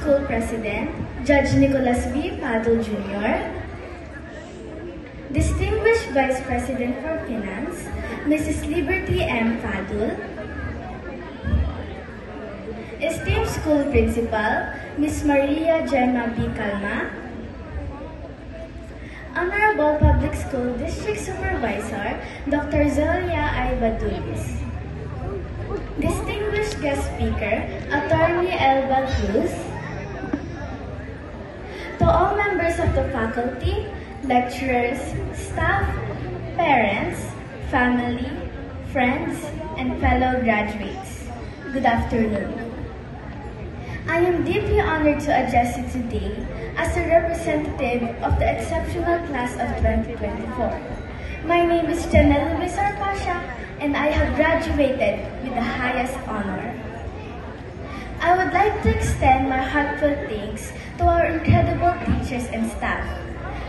School President, Judge Nicholas V. Padul Jr., Distinguished Vice President for Finance, Mrs. Liberty M. Padul, Esteemed School Principal, Ms. Maria Gemma B. Calma, Honorable Public School District Supervisor, Dr. Zelia I. Badulis, Distinguished Guest Speaker, Attorney Elba Cruz, to all members of the faculty, lecturers, staff, parents, family, friends, and fellow graduates, good afternoon. I am deeply honored to address you today as a representative of the exceptional class of 2024. My name is Janelle Luisar Pasha, and I have graduated with the highest honor. I would like to extend my heartfelt thanks to our incredible teachers and staff.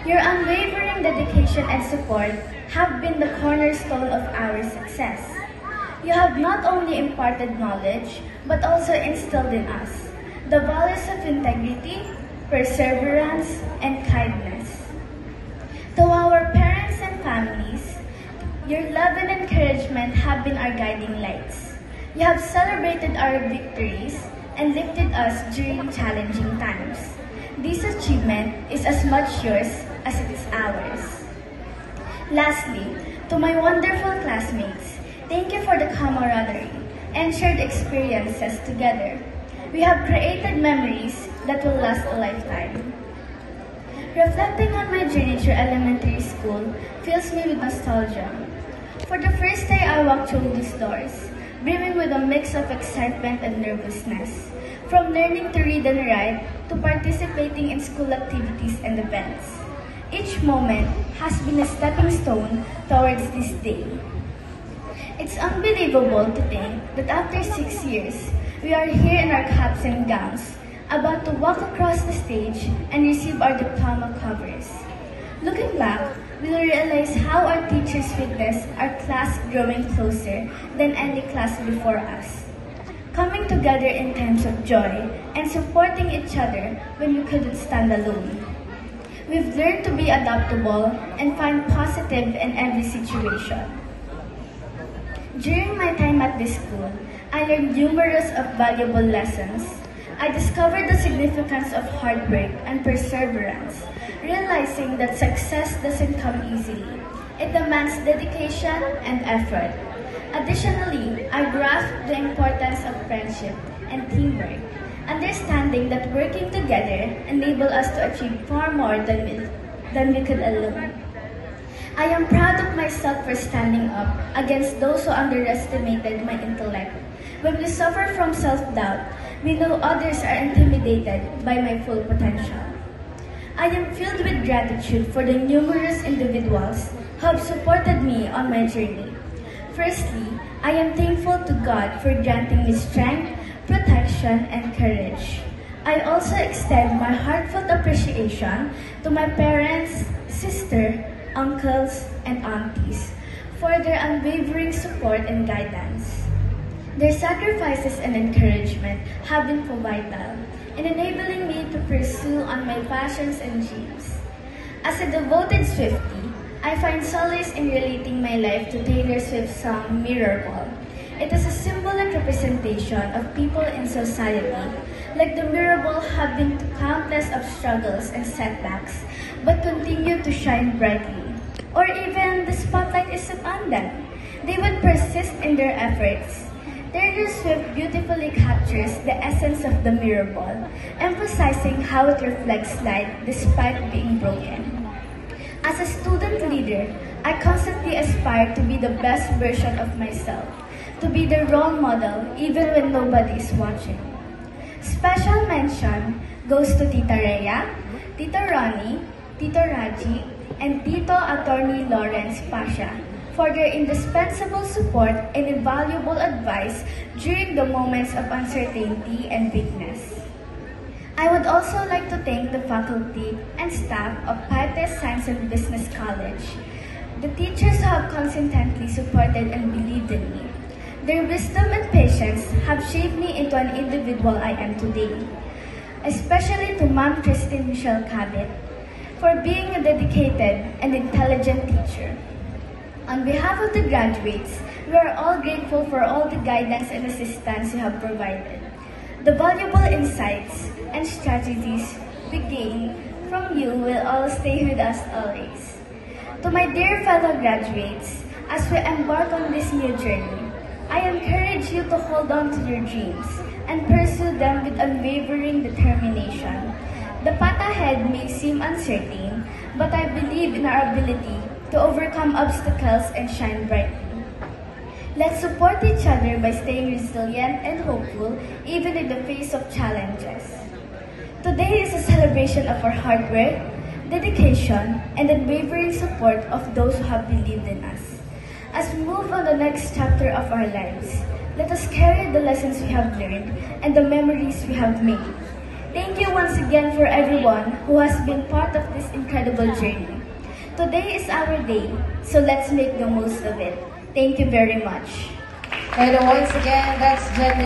Your unwavering dedication and support have been the cornerstone of our success. You have not only imparted knowledge, but also instilled in us the values of integrity, perseverance, and kindness. To our parents and families, your love and encouragement have been our guiding lights. You have celebrated our victories and lifted us during challenging times. This achievement is as much yours as it is ours. Lastly, to my wonderful classmates, thank you for the camaraderie and shared experiences together. We have created memories that will last a lifetime. Reflecting on my journey through elementary school fills me with nostalgia. For the first day I walked through these doors, brimming with a mix of excitement and nervousness, from learning to read and write to participating in school activities and events. Each moment has been a stepping stone towards this day. It's unbelievable to think that after 6 years, we are here in our caps and gowns, about to walk across the stage and receive our diploma covers. Looking back, we will realize how our teachers witnessed our class growing closer than any class before us, coming together in times of joy and supporting each other when we couldn't stand alone. We've learned to be adaptable and find positive in every situation. During my time at this school, I learned numerous of valuable lessons. I discovered the significance of hard work and perseverance, realizing that success doesn't come easily. It demands dedication and effort. Additionally, I grasped the importance of friendship and teamwork, understanding that working together enables us to achieve far more than we could alone. I am proud of myself for standing up against those who underestimated my intellect. When we suffer from self-doubt, we know others are intimidated by my full potential. I am filled with gratitude for the numerous individuals who have supported me on my journey. Firstly, I am thankful to God for granting me strength, protection, and courage. I also extend my heartfelt appreciation to my parents, sister, uncles, and aunties for their unwavering support and guidance. Their sacrifices and encouragement have been vital in enabling me to pursue on my passions and dreams. As a devoted Swiftie, I find solace in relating my life to Taylor Swift's song Mirror Ball. It is a symbolic representation of people in society, like the mirror ball have been to countless of struggles and setbacks, but continue to shine brightly. Or even the spotlight is upon them. They would persist in their efforts. Taylor Swift beautifully captures the essence of the mirror ball, emphasizing how it reflects light despite being broken. As a student leader, I constantly aspire to be the best version of myself, to be the role model even when nobody is watching. Special mention goes to Tita Rhea, Tito Ronnie, Tito Raji, and Tito Attorney Lawrence Pasha for their indispensable support and invaluable advice during the moments of uncertainty and weakness. I would also like to thank the faculty and staff of Pietes Science and Business College, the teachers who have consistently supported and believed in me. Their wisdom and patience have shaped me into an individual I am today. especially to Ma'am Christine Michelle Cabot, for being a dedicated and intelligent teacher. On behalf of the graduates, we are all grateful for all the guidance and assistance you have provided. The valuable insights and strategies we gain from you will all stay with us always. To my dear fellow graduates, as we embark on this new journey, I encourage you to hold on to your dreams and pursue them with unwavering determination. The path ahead may seem uncertain, but I believe in our ability to overcome obstacles and shine brightly. Let's support each other by staying resilient and hopeful even in the face of challenges. Today is a celebration of our hard work, dedication, and unwavering support of those who have believed in us. As we move on the next chapter of our lives, let us carry the lessons we have learned and the memories we have made. Thank you once again for everyone who has been part of this incredible journey. Today is our day, so let's make the most of it. Thank you very much. And once again, that's Jen.